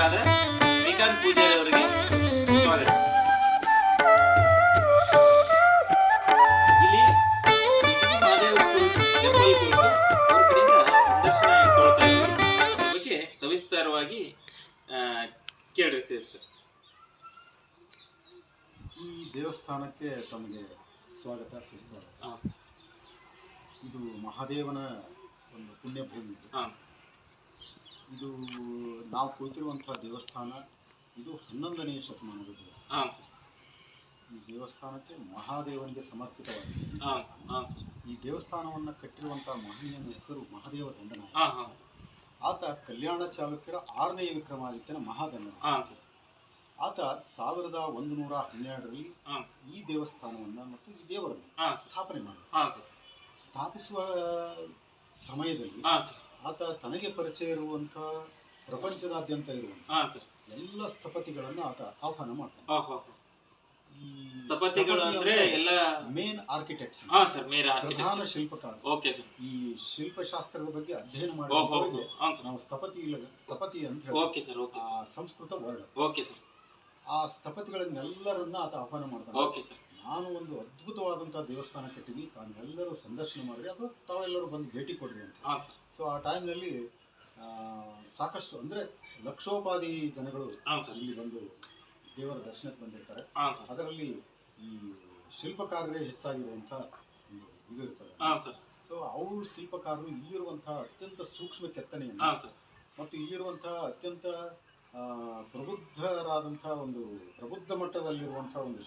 ನಿರ್ದೇಶಕರಾದ ಶ್ರೀಕಾಂತ್ ಪೂಜಾರಿ ಅವರಿಗೆ ಸ್ವಾಗತ. ಇಲ್ಲಿ ಮಹಾದೇವ ಟೆಂಪಲ್ ಕುರಿತು ಅವ್ರ ಕಡೆಯಿಂದ ಸಂದರ್ಶನ ಇಟ್ಕೊಳ್ತಾ ಇದ್ದೀವಿ. ಅದ್ರ ಬಗ್ಗೆ ಸವಿಸ್ತಾರವಾಗಿ ಕೇಳಿ ಸೇರ್ತಾರೆ. ಈ ದೇವಸ್ಥಾನಕ್ಕೆ ತಮಗೆ ಸ್ವಾಗತ ಸುಸ್ವಾಗತ. ಇದು ಮಹಾದೇವನ ಒಂದು ಪುಣ್ಯಭೂಮಿ ಇದು. ಇದು ನಾವು ಕುಳಿತಿರುವಂಥ ದೇವಸ್ಥಾನ ಇದು 11ನೇ ಶತಮಾನದ ದೇವಸ್ಥಾನ. ಈ ದೇವಸ್ಥಾನಕ್ಕೆ ಮಹಾದೇವನಿಗೆ ಸಮರ್ಪಿತವಾಗಿದೆ. ಈ ದೇವಸ್ಥಾನವನ್ನು ಕಟ್ಟಿರುವಂಥ ಮಹನೀಯನ ಹೆಸರು ಮಹಾದೇವ ದಂಡನಾಯಕ. ಆತ ಕಲ್ಯಾಣ ಚಾಲುಕ್ಯರ 6ನೇ ವಿಕ್ರಮಾದಿತ್ಯನ ಮಹಾದಂಡನಾಯಕ. ಆತ 1112ರಲ್ಲಿ ಈ ದೇವಸ್ಥಾನವನ್ನು ಮತ್ತು ಈ ದೇವರನ್ನು ಸ್ಥಾಪನೆ ಮಾಡಿದ. ಸ್ಥಾಪಿಸುವ ಸಮಯದಲ್ಲಿ ಆತ ತನಗೆ ಪರಿಚಯ ಇರುವಂಥ ಪ್ರಪಂಚದಾದ್ಯಂತ ಇರುವಂಥ ಎಲ್ಲ ಸ್ಥಪತಿಗಳನ್ನು ಆತ ಆಹ್ವಾನ ಮಾಡ್ತಾನೆ. ಈ ಸ್ಥಪತಿಗಳು ಅಂದ್ರೆ ಎಲ್ಲ ಮೇನ್ ಆರ್ಕಿಟೆಕ್ಟ್ಸ್, ಪ್ರಧಾನ ಶಿಲ್ಪಕಾರ. ಈ ಶಿಲ್ಪಶಾಸ್ತ್ರದ ಬಗ್ಗೆ ಅಧ್ಯಯನ ಮಾಡಿ ನಾವು ಸ್ಥಪತಿ ಅಂತ ಹೇಳಿ ಸಂಸ್ಕೃತ ವರ್ಡ್. ಆ ಸ್ಥಪತಿಗಳನ್ನೆಲ್ಲರನ್ನ ಆತ ಆಹ್ವಾನ ಮಾಡ್ತಾನೆ. ನಾನು ಒಂದು ಅದ್ಭುತವಾದಂತಹ ದೇವಸ್ಥಾನ ಕಟ್ಟಿನಿ, ತಾವೆಲ್ಲರೂ ಸಂದರ್ಶನ ಮಾಡ್ರಿ ಅಥವಾ ತಾವೆಲ್ಲರೂ ಬಂದು ಭೇಟಿ ಕೊಡ್ರಿ ಅಂತ. ಸೊ ಆ ಟೈಮ್ನಲ್ಲಿ ಸಾಕಷ್ಟು ಅಂದ್ರೆ ಲಕ್ಷೋಪಾದಿ ಜನಗಳು ಇಲ್ಲಿ ಬಂದು ದೇವರ ದರ್ಶನಕ್ಕೆ ಬಂದಿರ್ತಾರೆ. ಅದರಲ್ಲಿ ಈ ಶಿಲ್ಪಕಾರರೇ ಹೆಚ್ಚಾಗಿರುವಂತ ಒಂದು ಇದು ಇರ್ತದೆ. ಸೊ ಅವ್ರು ಶಿಲ್ಪಕಾರರು ಇಲ್ಲಿರುವಂತಹ ಅತ್ಯಂತ ಸೂಕ್ಷ್ಮ ಕೆತ್ತನೆಯನ್ನು ಮತ್ತು ಇಲ್ಲಿರುವಂತಹ ಅತ್ಯಂತ ಪ್ರಬುದ್ಧರಾದಂತಹ ಒಂದು ಪ್ರಬುದ್ಧ ಮಟ್ಟದಲ್ಲಿರುವಂತಹ ಒಂದು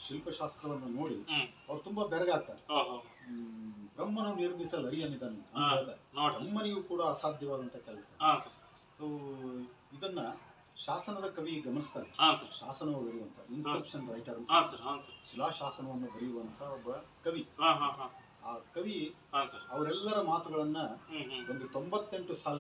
ಶಿಲ್ಪಶಾಸ್ತ್ರವನ್ನು ನೋಡಿ ಅವ್ರು ತುಂಬಾ ಬೆರಗಾಗ್ತಾರೆ. ಬ್ರಹ್ಮನು ನಿರ್ಮಿಸಲು ಅರಿಯನಿದ್ದಾನೆ ಅಂತ ಹೇಳ್ತಾರೆ. ಬ್ರಹ್ಮನಿಗೂ ಕೂಡ ಅಸಾಧ್ಯವಾದಂತ ಕೆಲಸ. ಸೊ ಇದನ್ನ ಶಾಸನದ ಕವಿ ಗಮನಿಸ್ತಾನೆ. ಶಾಸನವನ್ನು ಬರೆಯುವಂತ ಇನ್ಸ್ಕ್ರಿಪ್ಷನ್ ರೈಟರ್ ಅಂತ, ಶಿಲಾಶಾಸನವನ್ನು ಬರೆಯುವಂತ ಒಬ್ಬ ಕವಿ. ಆ ಕವಿ ಅವರೆಲ್ಲರ ಮಾತುಗಳನ್ನ ಒಂದು 98 ಸಾಲ